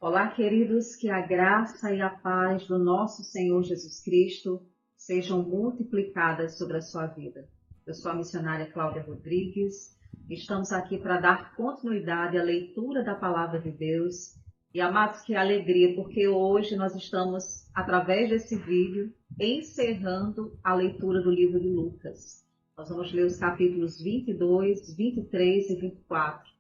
Olá, queridos, que a graça e a paz do nosso Senhor Jesus Cristo sejam multiplicadas sobre a sua vida. Eu sou a missionária Cláudia Rodrigues. Estamos aqui para dar continuidade à leitura da Palavra de Deus. E, amados, que alegria, porque hoje nós estamos, através desse vídeo, encerrando a leitura do livro de Lucas. Nós vamos ler os capítulos 22, 23 e 24.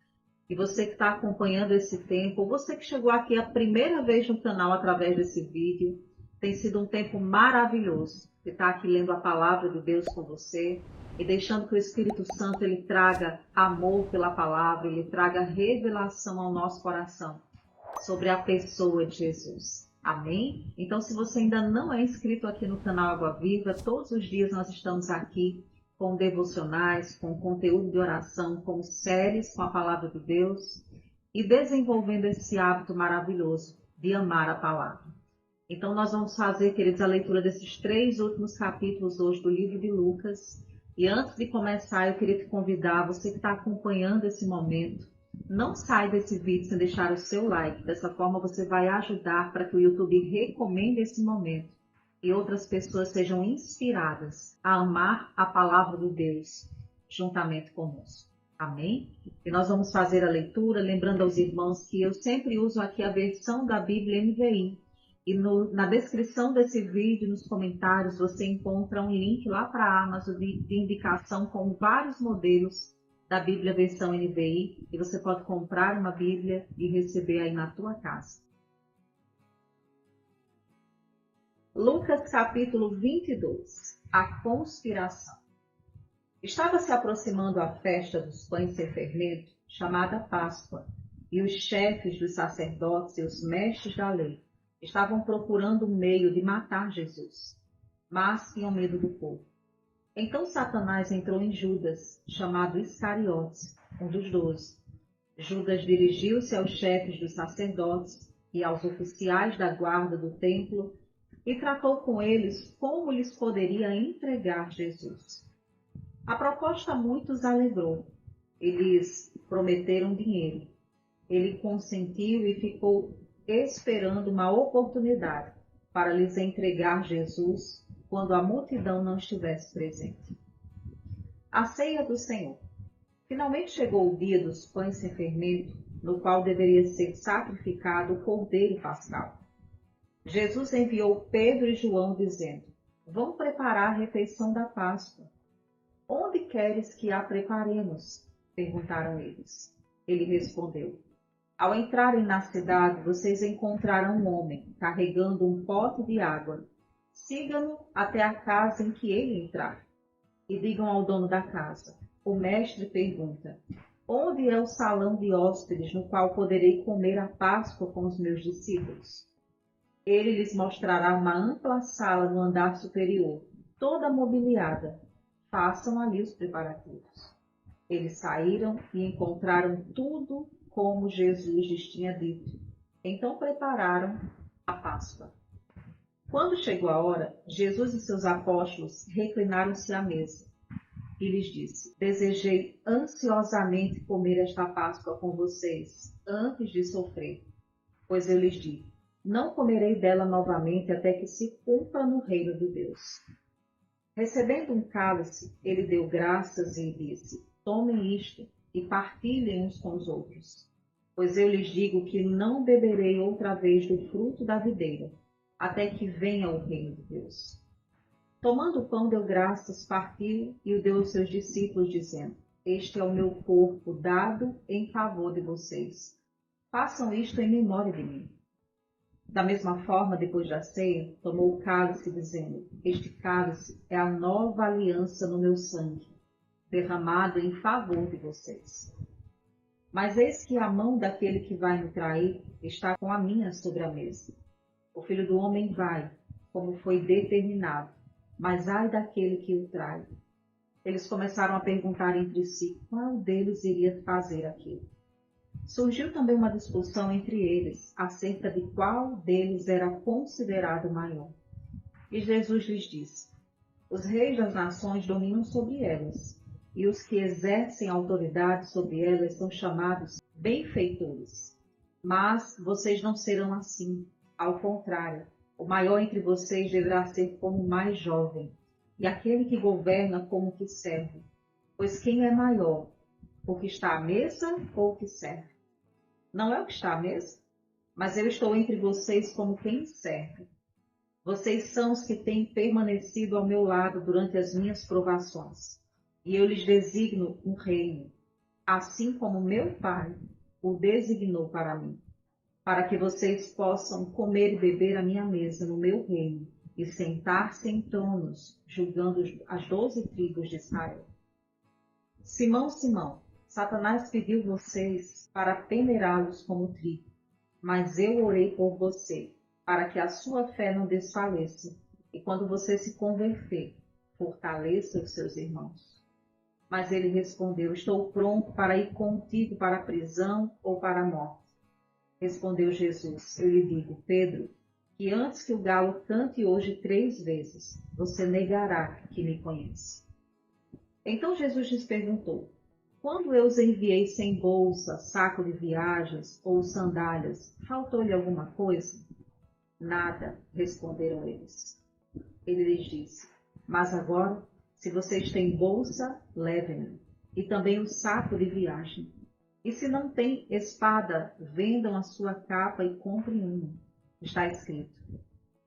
E você que está acompanhando esse tempo, ou você que chegou aqui a primeira vez no canal através desse vídeo, tem sido um tempo maravilhoso de estar aqui lendo a palavra de Deus com você e deixando que o Espírito Santo ele traga amor pela palavra, ele traga revelação ao nosso coração sobre a pessoa de Jesus. Amém? Então, se você ainda não é inscrito aqui no canal Água Viva, todos os dias nós estamos aqui com devocionais, com conteúdo de oração, com séries com a palavra de Deus e desenvolvendo esse hábito maravilhoso de amar a palavra. Então nós vamos fazer, queridos, a leitura desses 3 últimos capítulos hoje do livro de Lucas. E antes de começar, eu queria te convidar, você que está acompanhando esse momento, não sai desse vídeo sem deixar o seu like. Dessa forma você vai ajudar para que o YouTube recomende esse momento e outras pessoas sejam inspiradas a amar a palavra de Deus juntamente conosco. Amém? E nós vamos fazer a leitura, lembrando aos irmãos que eu sempre uso aqui a versão da Bíblia NVI. E na descrição desse vídeo, nos comentários, você encontra um link lá para a Amazon de indicação com vários modelos da Bíblia versão NVI. E você pode comprar uma Bíblia e receber aí na tua casa. Lucas capítulo 22, a conspiração. Estava se aproximando a festa dos pães sem fermento, chamada Páscoa, e os chefes dos sacerdotes e os mestres da lei estavam procurando um meio de matar Jesus, mas tinham medo do povo. Então Satanás entrou em Judas, chamado Iscariotes, um dos 12. Judas dirigiu-se aos chefes dos sacerdotes e aos oficiais da guarda do templo e tratou com eles como lhes poderia entregar Jesus. A proposta muitos alegrou. Eles prometeram dinheiro. Ele consentiu e ficou esperando uma oportunidade para lhes entregar Jesus quando a multidão não estivesse presente. A ceia do Senhor. Finalmente chegou o dia dos pães sem fermento, no qual deveria ser sacrificado o cordeiro pascal. Jesus enviou Pedro e João dizendo: vão preparar a refeição da Páscoa. Onde queres que a preparemos? Perguntaram eles. Ele respondeu: ao entrarem na cidade, vocês encontrarão um homem carregando um pote de água. Sigam-no até a casa em que ele entrar. E digam ao dono da casa: o mestre pergunta: onde é o salão de hóspedes no qual poderei comer a Páscoa com os meus discípulos? Ele lhes mostrará uma ampla sala no andar superior, toda mobiliada. Façam ali os preparativos. Eles saíram e encontraram tudo como Jesus lhes tinha dito. Então prepararam a Páscoa. Quando chegou a hora, Jesus e seus apóstolos reclinaram-se à mesa. E lhes disse: desejei ansiosamente comer esta Páscoa com vocês, antes de sofrer. Pois eu lhes digo: não comerei dela novamente até que se cumpra no reino de Deus. Recebendo um cálice, ele deu graças e disse: tomem isto e partilhem uns com os outros. Pois eu lhes digo que não beberei outra vez do fruto da videira, até que venha o reino de Deus. Tomando o pão, deu graças, partiu e o deu aos seus discípulos, dizendo: este é o meu corpo dado em favor de vocês. Façam isto em memória de mim. Da mesma forma, depois da ceia, tomou o cálice, dizendo: este cálice é a nova aliança no meu sangue, derramado em favor de vocês. Mas eis que a mão daquele que vai me trair está com a minha sobre a mesa. O Filho do Homem vai, como foi determinado, mas ai daquele que o trai. Eles começaram a perguntar entre si qual deles iria fazer aquilo. Surgiu também uma discussão entre eles acerca de qual deles era considerado maior. E Jesus lhes disse: os reis das nações dominam sobre elas, e os que exercem autoridade sobre elas são chamados benfeitores. Mas vocês não serão assim. Ao contrário, o maior entre vocês deverá ser como o mais jovem, e aquele que governa como o que serve. Pois quem é maior, o que está à mesa ou o que serve? Não é o que está à mesa, mas eu estou entre vocês como quem serve. Vocês são os que têm permanecido ao meu lado durante as minhas provações, e eu lhes designo um reino, assim como meu Pai o designou para mim, para que vocês possam comer e beber à minha mesa no meu reino e sentar-se em tronos, julgando as 12 tribos de Israel. Simão, Simão, Satanás pediu vocês para peneirá-los como trigo, mas eu orei por você, para que a sua fé não desfaleça, e quando você se converter, fortaleça os seus irmãos. Mas ele respondeu: Estou pronto para ir contigo para a prisão ou para a morte. Respondeu Jesus: Eu lhe digo, Pedro, que antes que o galo cante hoje 3 vezes, você negará que me conhece. Então Jesus lhes perguntou: Quando eu os enviei sem bolsa, saco de viagens ou sandálias, faltou-lhe alguma coisa? Nada, responderam eles. Ele lhes disse: Mas agora, se vocês têm bolsa, levem-no, e também o saco de viagem. E se não têm espada, vendam a sua capa e comprem uma. Está escrito: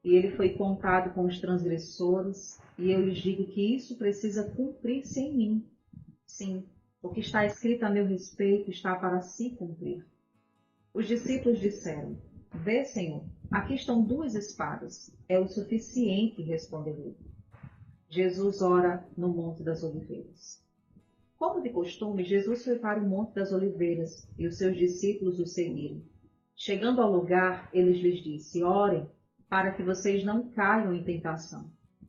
E ele foi contado com os transgressores, e eu lhes digo que isso precisa cumprir-se em mim. Sim, o que está escrito a meu respeito está para se cumprir. Os discípulos disseram: Vê, Senhor, aqui estão 2 espadas. É o suficiente, respondeu ele. Jesus ora no Monte das Oliveiras. Como de costume, Jesus foi para o Monte das Oliveiras e os seus discípulos o seguiram. Chegando ao lugar, ele lhes disse: Orem, para que vocês não caiam em tentação.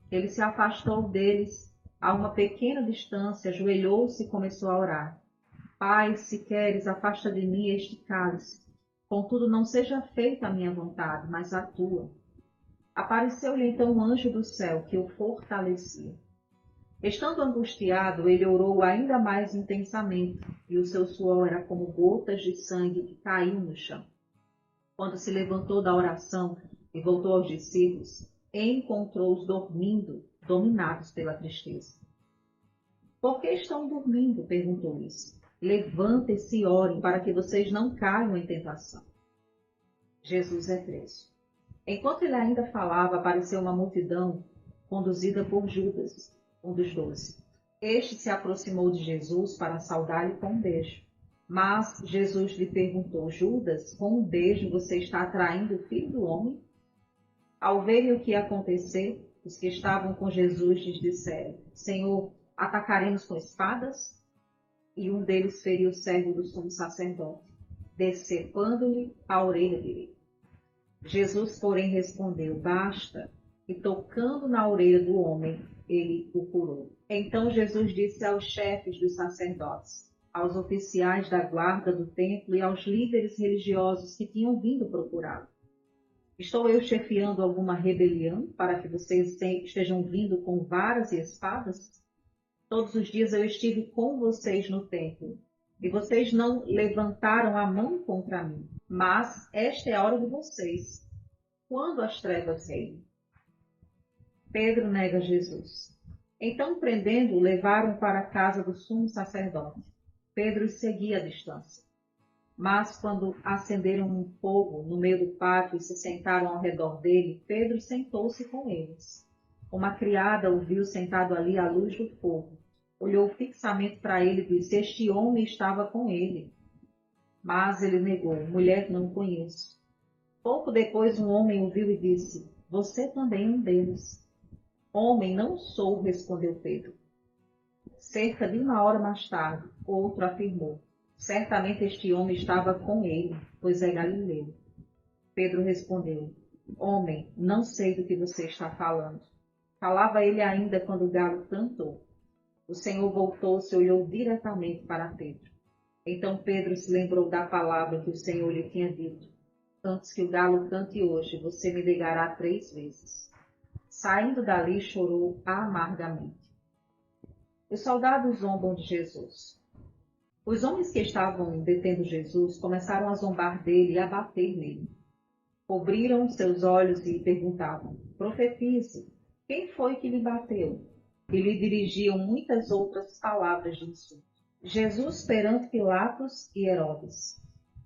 Ele se afastou deles a uma pequena distância, ajoelhou-se e começou a orar. Pai, se queres, afasta de mim este cálice. Contudo, não seja feita a minha vontade, mas a tua. Apareceu-lhe então um anjo do céu que o fortalecia. Estando angustiado, ele orou ainda mais intensamente, e o seu suor era como gotas de sangue que caíam no chão. Quando se levantou da oração e voltou aos discípulos, encontrou-os dormindo, dominados pela tristeza. Por que estão dormindo? Perguntou-lhes. Levantem-se e orem para que vocês não caiam em tentação. Jesus é preso. Enquanto ele ainda falava, apareceu uma multidão conduzida por Judas, um dos 12. Este se aproximou de Jesus para saudá-lo com um beijo. Mas Jesus lhe perguntou: Judas, com um beijo você está atraindo o Filho do Homem? Ao verem o que ia acontecer, os que estavam com Jesus lhes disseram: Senhor, atacaremos com espadas? E um deles feriu o servo do sumo sacerdote, decepando-lhe a orelha direita. Jesus, porém, respondeu: Basta. E tocando na orelha do homem, ele o curou. Então Jesus disse aos chefes dos sacerdotes, aos oficiais da guarda do templo e aos líderes religiosos que tinham vindo procurá-lo: Estou eu chefiando alguma rebelião para que vocês estejam vindo com varas e espadas? Todos os dias eu estive com vocês no templo, e vocês não levantaram a mão contra mim. Mas esta é a hora de vocês, quando as trevas reinam. Pedro nega Jesus. Então, prendendo-o, levaram para a casa do sumo sacerdote. Pedro os seguia à distância. Mas, quando acenderam um fogo no meio do pátio e se sentaram ao redor dele, Pedro sentou-se com eles. Uma criada o viu sentado ali à luz do fogo. Olhou fixamente para ele e disse: Este homem estava com ele. Mas ele negou: Mulher, não o conheço. Pouco depois, um homem o viu e disse: Você também é um deles. Homem, não sou, respondeu Pedro. Cerca de 1 hora mais tarde, outro afirmou: Certamente este homem estava com ele, pois é galileu. Pedro respondeu: Homem, não sei do que você está falando. Falava ele ainda quando o galo cantou. O Senhor voltou-se e olhou diretamente para Pedro. Então Pedro se lembrou da palavra que o Senhor lhe tinha dito: Antes que o galo cante hoje, você me negará 3 vezes. Saindo dali, chorou amargamente. Os soldados zombam de Jesus. Os homens que estavam detendo Jesus começaram a zombar dele e a bater nele. Cobriram seus olhos e perguntavam: Profetize, quem foi que lhe bateu? E lhe dirigiam muitas outras palavras de insulto. Jesus perante Pilatos e Herodes.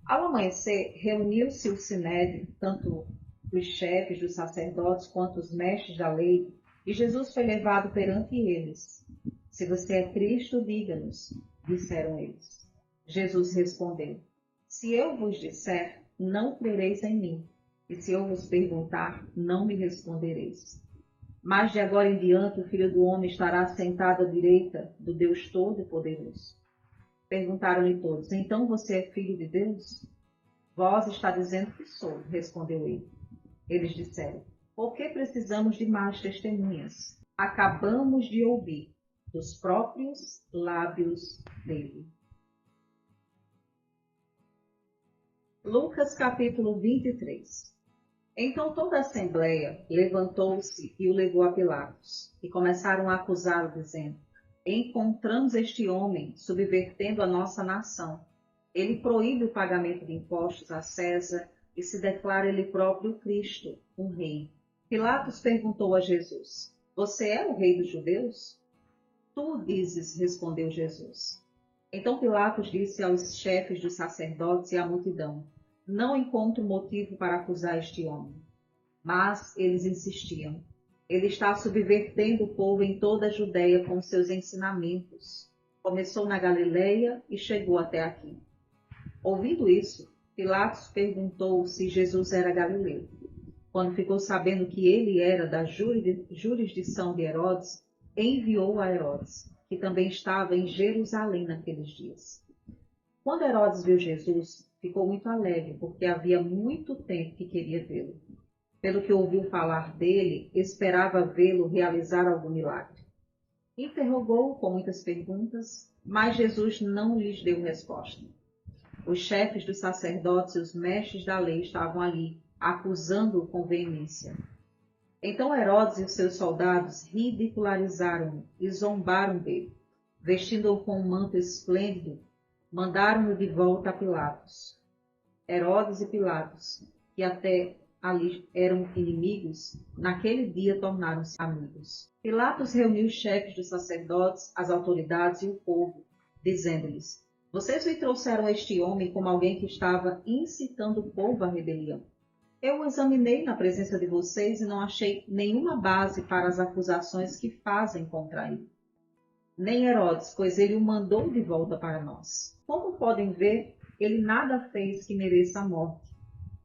Ao amanhecer, reuniu-se o sinédrio, tanto os chefes dos sacerdotes quanto os mestres da lei, e Jesus foi levado perante eles. Se você é Cristo, diga-nos, disseram eles. Jesus respondeu: Se eu vos disser, não crereis em mim, e se eu vos perguntar, não me respondereis. Mas de agora em diante o Filho do Homem estará sentado à direita do Deus Todo-Poderoso. Perguntaram-lhe todos: Então você é filho de Deus? Vós está dizendo que sou, respondeu ele. Eles disseram: Por que precisamos de mais testemunhas? Acabamos de ouvir dos próprios lábios dele. Lucas capítulo 23. Então toda a assembleia levantou-se e o levou a Pilatos, e começaram a acusá-lo, dizendo: Encontramos este homem subvertendo a nossa nação. Ele proíbe o pagamento de impostos a César e se declara ele próprio Cristo, um rei. Pilatos perguntou a Jesus: Você é o rei dos judeus? Tu dizes, respondeu Jesus. Então Pilatos disse aos chefes dos sacerdotes e à multidão: Não encontro motivo para acusar este homem. Mas eles insistiam: Ele está subvertendo o povo em toda a Judeia com seus ensinamentos. Começou na Galileia e chegou até aqui. Ouvindo isso, Pilatos perguntou se Jesus era galileu. Quando ficou sabendo que ele era da jurisdição de Herodes, enviou a Herodes, que também estava em Jerusalém naqueles dias. Quando Herodes viu Jesus, ficou muito alegre, porque havia muito tempo que queria vê-lo. Pelo que ouviu falar dele, esperava vê-lo realizar algum milagre. Interrogou-o com muitas perguntas, mas Jesus não lhes deu resposta. Os chefes dos sacerdotes e os mestres da lei estavam ali, acusando-o com veemência. Então Herodes e os seus soldados ridicularizaram-no e zombaram dele. Vestindo-o com um manto esplêndido, mandaram-no de volta a Pilatos. Herodes e Pilatos, que até ali eram inimigos, naquele dia tornaram-se amigos. Pilatos reuniu os chefes dos sacerdotes, as autoridades e o povo, dizendo-lhes: Vocês me trouxeram este homem como alguém que estava incitando o povo à rebelião. Eu o examinei na presença de vocês e não achei nenhuma base para as acusações que fazem contra ele. Nem Herodes, pois ele o mandou de volta para nós. Como podem ver, ele nada fez que mereça a morte.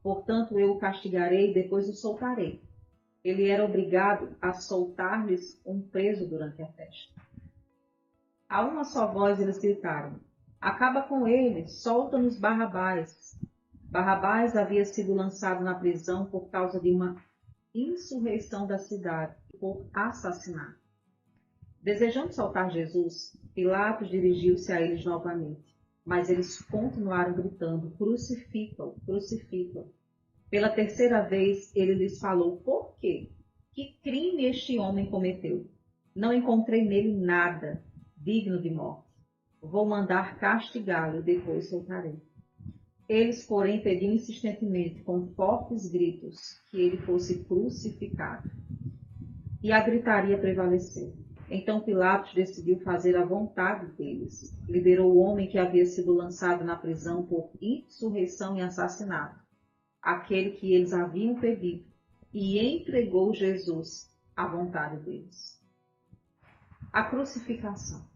Portanto, eu o castigarei e depois o soltarei. Ele era obrigado a soltar-lhes um preso durante a festa. A uma só voz eles gritaram: Acaba com ele, solta-nos Barrabás. Barrabás havia sido lançado na prisão por causa de uma insurreição da cidade, por assassinato. Desejando soltar Jesus, Pilatos dirigiu-se a eles novamente, mas eles continuaram gritando: Crucifica-o, crucifica-o. Pela terceira vez ele lhes falou: Por quê? Que crime este homem cometeu? Não encontrei nele nada digno de morte. Vou mandar castigá-lo e depois soltarei. Eles, porém, pediam insistentemente, com fortes gritos, que ele fosse crucificado. E a gritaria prevaleceu. Então Pilatos decidiu fazer a vontade deles. Liberou o homem que havia sido lançado na prisão por insurreição e assassinato, aquele que eles haviam pedido, e entregou Jesus à vontade deles. A crucificação.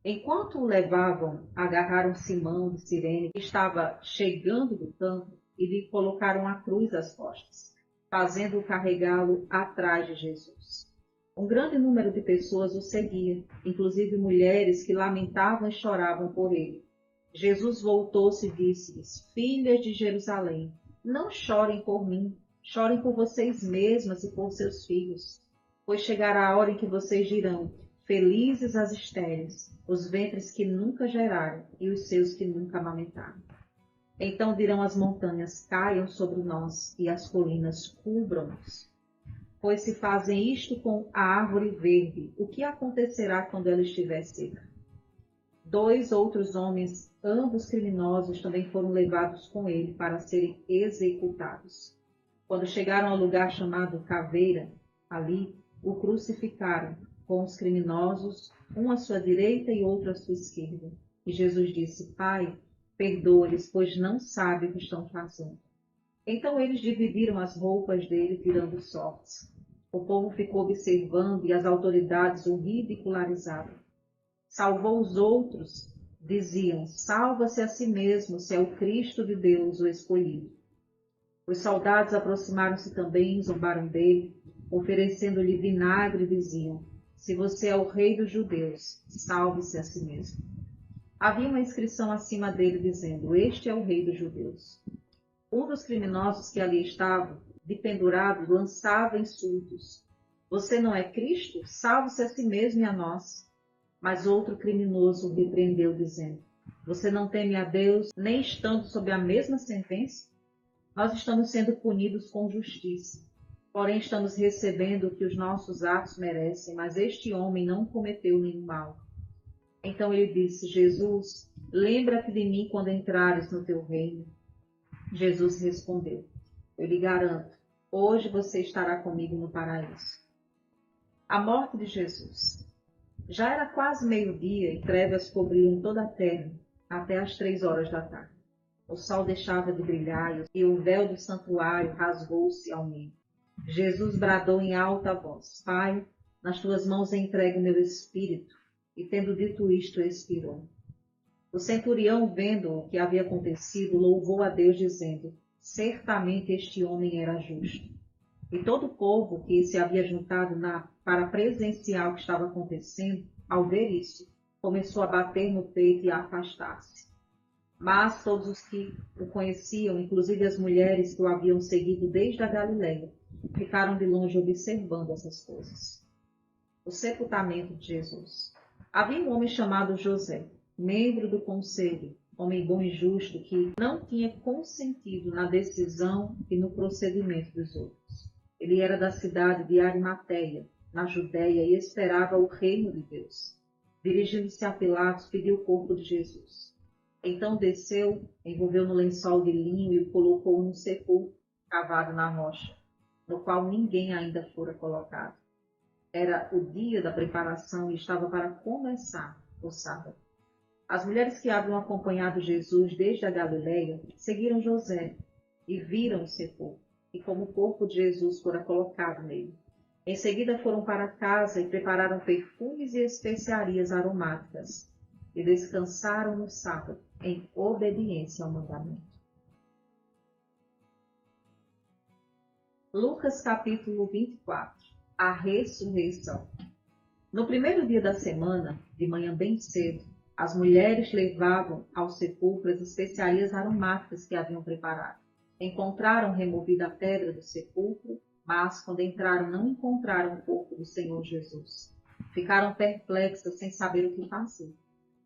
Enquanto o levavam, agarraram Simão de Cirene, que estava chegando do campo, e lhe colocaram a cruz às costas, fazendo-o carregá-lo atrás de Jesus. Um grande número de pessoas o seguia, inclusive mulheres que lamentavam e choravam por ele. Jesus voltou-se e disse-lhes: Filhas de Jerusalém, não chorem por mim, chorem por vocês mesmas e por seus filhos, pois chegará a hora em que vocês dirão: Felizes as estéreis, os ventres que nunca geraram e os seus que nunca amamentaram. Então dirão as montanhas: Caiam sobre nós, e as colinas cubram-nos. Pois se fazem isto com a árvore verde, o que acontecerá quando ela estiver seca? 2 outros homens, ambos criminosos, também foram levados com ele para serem executados. Quando chegaram ao lugar chamado Caveira, ali o crucificaram, com os criminosos, um à sua direita e outro à sua esquerda. E Jesus disse: Pai, perdoa-lhes, pois não sabem o que estão fazendo. Então eles dividiram as roupas dele, tirando sortes. O povo ficou observando e as autoridades o ridicularizavam. Salvou os outros, diziam: salva-se a si mesmo, se é o Cristo de Deus, o escolhido. Os soldados aproximaram-se também e zombaram dele, oferecendo-lhe vinagre, e diziam: se você é o rei dos judeus, salve-se a si mesmo. Havia uma inscrição acima dele dizendo: este é o rei dos judeus. Um dos criminosos que ali estavam, dependurado, lançava insultos: você não é Cristo? Salve-se a si mesmo e a nós. Mas outro criminoso o repreendeu, dizendo: você não teme a Deus, nem estando sob a mesma sentença? Nós estamos sendo punidos com justiça. Porém, estamos recebendo o que os nossos atos merecem, mas este homem não cometeu nenhum mal. Então ele disse: Jesus, lembra-te de mim quando entrares no teu reino. Jesus respondeu: eu lhe garanto, hoje você estará comigo no paraíso. A morte de Jesus. Já era quase meio-dia e trevas cobriam toda a terra até às 3 horas da tarde. O sol deixava de brilhar e o véu do santuário rasgou-se ao meio. Jesus bradou em alta voz: Pai, nas tuas mãos entrego o meu espírito. E tendo dito isto, expirou. O centurião, vendo o que havia acontecido, louvou a Deus, dizendo: certamente este homem era justo. E todo o povo que se havia juntado para presenciar o que estava acontecendo, ao ver isso, começou a bater no peito e a afastar-se. Mas todos os que o conheciam, inclusive as mulheres que o haviam seguido desde a Galileia, ficaram de longe observando essas coisas. O sepultamento de Jesus. Havia um homem chamado José, membro do conselho, homem bom e justo, que não tinha consentido na decisão e no procedimento dos outros. Ele era da cidade de Arimateia, na Judéia, e esperava o reino de Deus. Dirigindo-se a Pilatos, pediu o corpo de Jesus. Então desceu, envolveu no lençol de linho e o colocou num sepulcro cavado na rocha, no qual ninguém ainda fora colocado. Era o dia da preparação e estava para começar o sábado. As mulheres que haviam acompanhado Jesus desde a Galileia seguiram José e viram o sepulcro, e como o corpo de Jesus fora colocado nele. Em seguida foram para casa e prepararam perfumes e especiarias aromáticas, e descansaram no sábado, em obediência ao mandamento. Lucas capítulo 24. A ressurreição. No primeiro dia da semana, de manhã bem cedo, as mulheres levavam ao sepulcro as especiarias aromáticas que haviam preparado. Encontraram removida a pedra do sepulcro, mas, quando entraram, não encontraram o corpo do Senhor Jesus. Ficaram perplexas, sem saber o que fazer.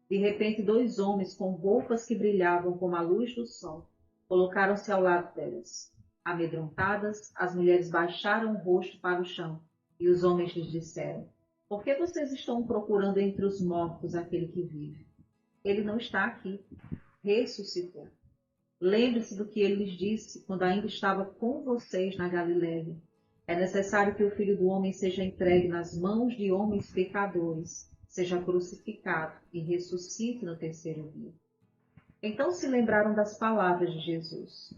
De repente, 2 homens com roupas que brilhavam como a luz do sol colocaram-se ao lado delas. Amedrontadas, as mulheres baixaram o rosto para o chão, e os homens lhes disseram: por que vocês estão procurando entre os mortos aquele que vive? Ele não está aqui. Ressuscitou. Lembre-se do que ele lhes disse quando ainda estava com vocês na Galileia. É necessário que o Filho do Homem seja entregue nas mãos de homens pecadores, seja crucificado e ressuscite no 3º dia. Então se lembraram das palavras de Jesus.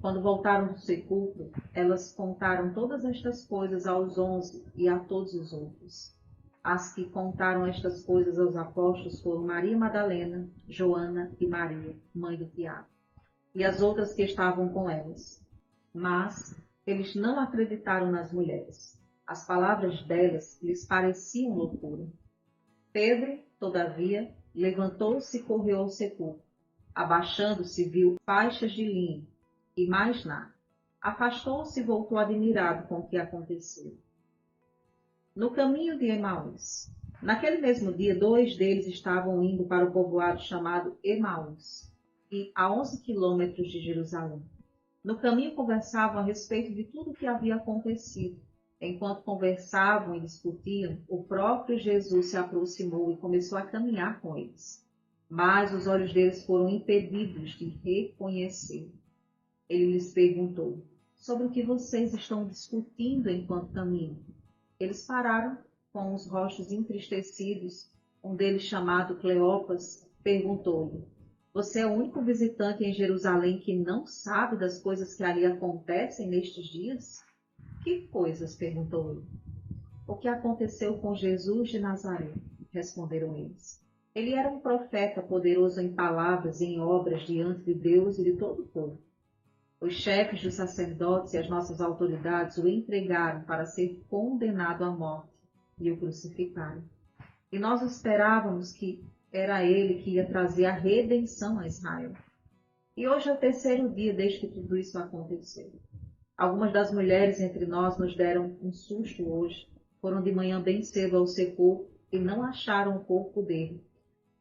Quando voltaram do sepulcro, elas contaram todas estas coisas aos 11 e a todos os outros. As que contaram estas coisas aos apóstolos foram Maria Madalena, Joana e Maria, mãe do Tiago, e as outras que estavam com elas. Mas eles não acreditaram nas mulheres. As palavras delas lhes pareciam loucura. Pedro, todavia, levantou-se e correu ao sepulcro. Abaixando-se, viu faixas de linho e mais nada. Afastou-se e voltou admirado com o que aconteceu. No caminho de Emaús. Naquele mesmo dia, 2 deles estavam indo para o povoado chamado Emaús, e a 11 quilômetros de Jerusalém. No caminho conversavam a respeito de tudo o que havia acontecido. Enquanto conversavam e discutiam, o próprio Jesus se aproximou e começou a caminhar com eles. Mas os olhos deles foram impedidos de reconhecer. Ele lhes perguntou: sobre o que vocês estão discutindo enquanto caminham? Eles pararam, com os rostos entristecidos. Um deles, chamado Cleopas, perguntou-lhe: você é o único visitante em Jerusalém que não sabe das coisas que ali acontecem nestes dias? Que coisas? Perguntou ele. O que aconteceu com Jesus de Nazaré? Responderam eles. Ele era um profeta poderoso em palavras e em obras diante de Deus e de todo o povo. Os chefes dos sacerdotes e as nossas autoridades o entregaram para ser condenado à morte e o crucificaram. E nós esperávamos que era ele que ia trazer a redenção a Israel. E hoje é o terceiro dia desde que tudo isso aconteceu. Algumas das mulheres entre nós nos deram um susto hoje. Foram de manhã bem cedo ao sepulcro e não acharam o corpo dele.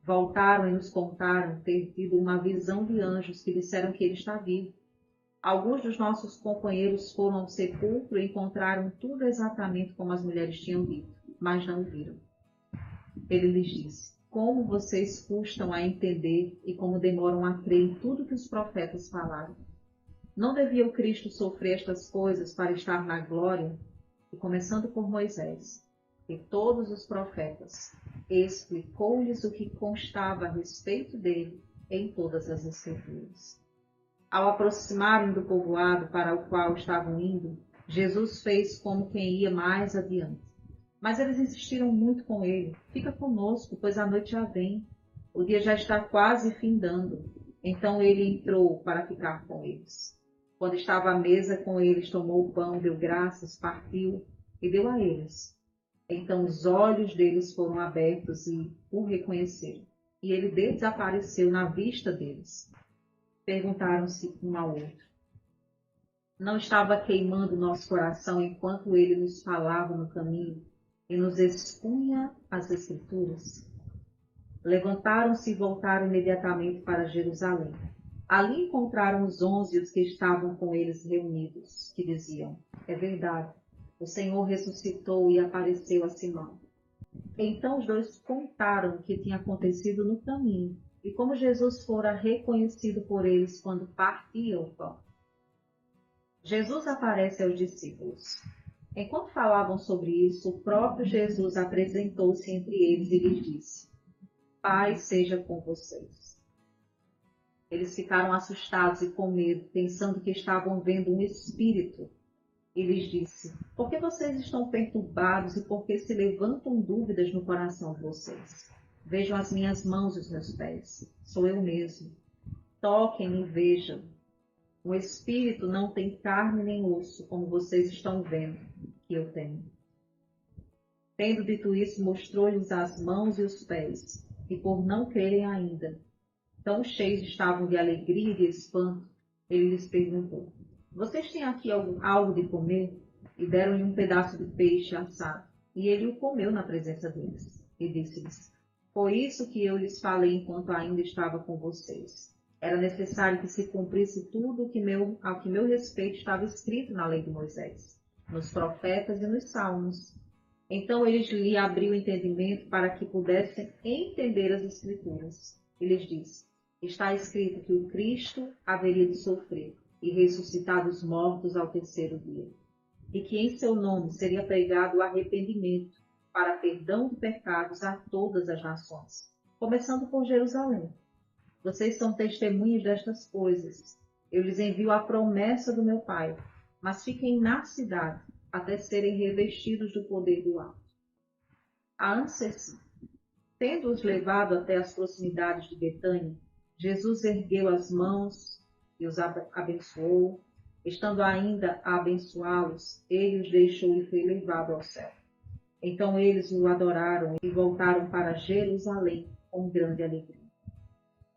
Voltaram e nos contaram ter tido uma visão de anjos que disseram que ele está vivo. Alguns dos nossos companheiros foram ao sepulcro e encontraram tudo exatamente como as mulheres tinham dito, mas não o viram. Ele lhes disse: como vocês custam a entender e como demoram a crer em tudo que os profetas falaram. Não devia o Cristo sofrer estas coisas para estar na glória? E começando por Moisés e todos os profetas, explicou-lhes o que constava a respeito dele em todas as Escrituras. Ao aproximarem do povoado para o qual estavam indo, Jesus fez como quem ia mais adiante. Mas eles insistiram muito com ele: fica conosco, pois a noite já vem. O dia já está quase findando. Então ele entrou para ficar com eles. Quando estava à mesa com eles, tomou o pão, deu graças, partiu e deu a eles. Então os olhos deles foram abertos e o reconheceram. E ele desapareceu na vista deles. Perguntaram-se um ao outro: não estava queimando nosso coração enquanto ele nos falava no caminho e nos expunha as Escrituras? Levantaram-se e voltaram imediatamente para Jerusalém. Ali encontraram os 11 e os que estavam com eles reunidos, que diziam: é verdade, o Senhor ressuscitou e apareceu a Simão. Então os dois contaram o que tinha acontecido no caminho e como Jesus fora reconhecido por eles quando partia o pão. Jesus aparece aos discípulos. Enquanto falavam sobre isso, o próprio Jesus apresentou-se entre eles e lhes disse: paz seja com vocês. Eles ficaram assustados e com medo, pensando que estavam vendo um espírito. E lhes disse: por que vocês estão perturbados e por que se levantam dúvidas no coração de vocês? Vejam as minhas mãos e os meus pés. Sou eu mesmo. Toquem e vejam. Um espírito não tem carne nem osso, como vocês estão vendo que eu tenho. Tendo dito isso, mostrou-lhes as mãos e os pés, e por não crerem ainda, tão cheios estavam de alegria e de espanto, ele lhes perguntou: vocês têm aqui algo de comer? E deram-lhe um pedaço de peixe assado, e ele o comeu na presença deles. E disse-lhes: foi isso que eu lhes falei enquanto ainda estava com vocês. Era necessário que se cumprisse tudo ao que meu respeito estava escrito na lei de Moisés, nos profetas e nos salmos. Então ele lhe abriu o entendimento para que pudessem entender as Escrituras. E lhes disse: está escrito que o Cristo haveria de sofrer e ressuscitar dos mortos ao terceiro dia, e que em seu nome seria pregado o arrependimento para perdão de pecados a todas as nações, começando por Jerusalém. Vocês são testemunhas destas coisas. Eu lhes envio a promessa do meu Pai, mas fiquem na cidade até serem revestidos do poder do alto. Antes assim, tendo-os levado até as proximidades de Betânia, Jesus ergueu as mãos e os abençoou. Estando ainda a abençoá-los, ele os deixou e foi levado ao céu. Então eles o adoraram e voltaram para Jerusalém com grande alegria.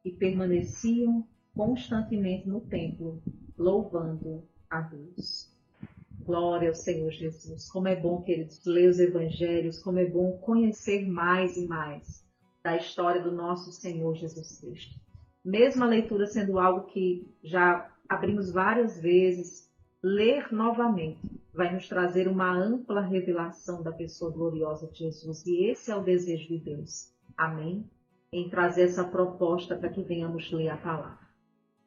E permaneciam constantemente no templo, louvando a Deus. Glória ao Senhor Jesus. Como é bom, queridos, ler os evangelhos, como é bom conhecer mais e mais da história do nosso Senhor Jesus Cristo. Mesmo a leitura sendo algo que já abrimos várias vezes, ler novamente vai nos trazer uma ampla revelação da pessoa gloriosa de Jesus. E esse é o desejo de Deus. Amém? em trazer essa proposta para que venhamos ler a palavra.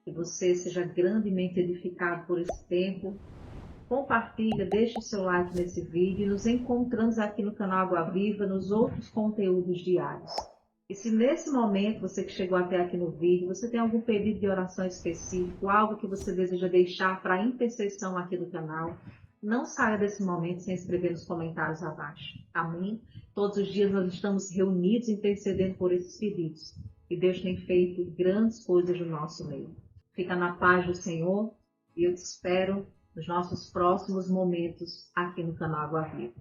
Que você seja grandemente edificado por esse tempo. Compartilha, deixe o seu like nesse vídeo e nos encontramos aqui no canal Água Viva nos outros conteúdos diários. E se nesse momento, você que chegou até aqui no vídeo, você tem algum pedido de oração específico, algo que você deseja deixar para a intercessão aqui do canal, não saia desse momento sem escrever nos comentários abaixo. Amém? Todos os dias nós estamos reunidos intercedendo por esses pedidos. E Deus tem feito grandes coisas no nosso meio. Fica na paz do Senhor e eu te espero nos nossos próximos momentos aqui no canal Água Viva.